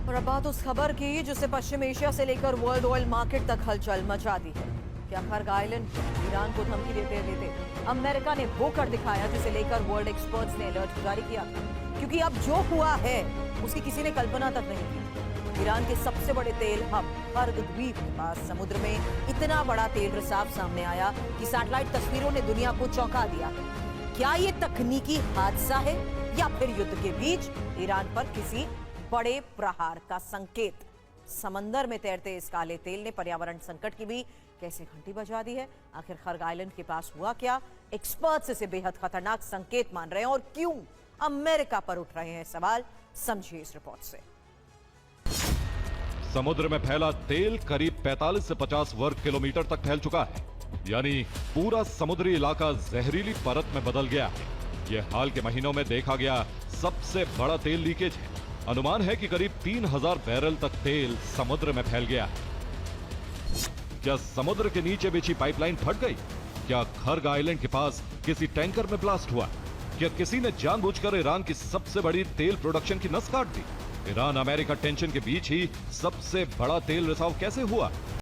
और अब बात उस खबर की जिससे पश्चिम एशिया से लेकर वर्ल्ड ऑयल मार्केट तक हलचल मचा दी है। क्या खर्ग आइलैंड ईरान को धमकी देते देते अमेरिका ने वो कर दिखाया जिसे लेकर वर्ल्ड एक्सपर्ट्स ने अलर्ट जारी किया, क्योंकि अब जो हुआ है उसकी किसी ने कल्पना तक नहीं की। ईरान के सबसे बड़े तेल हब खर्ग द्वीप के पास समुद्र में इतना बड़ा तेल रिसाव सामने आया कि सैटेलाइट तस्वीरों ने दुनिया को चौंका दिया है। क्या ये तकनीकी हादसा है या फिर युद्ध के बीच ईरान पर किसी बड़े प्रहार का संकेत? समंदर में तैरते इस काले तेल ने पर्यावरण संकट की भी कैसे घंटी बजा दी है। आखिर खर्ग आइलैंड के पास हुआ क्या? एक्सपर्ट्स इसे बेहद खतरनाक संकेत मान रहे हैं और क्यों अमेरिका पर उठ रहे हैं सवाल, समझिए इस रिपोर्ट से। समुद्र में फैला तेल करीब 45 से 50 वर्ग किलोमीटर तक फैल चुका है, यानी पूरा समुद्री इलाका जहरीली परत में बदल गया है। यह हाल के महीनों में देखा गया सबसे बड़ा तेल लीकेज है। अनुमान है कि करीब 3000 बैरल तक तेल समुद्र में फैल गया है। क्या समुद्र के नीचे बिछी पाइपलाइन फट गई? क्या खर्ग आइलैंड के पास किसी टैंकर में ब्लास्ट हुआ? क्या किसी ने जानबूझकर ईरान की सबसे बड़ी तेल प्रोडक्शन की नस काट दी? ईरान अमेरिका टेंशन के बीच ही सबसे बड़ा तेल रिसाव कैसे हुआ?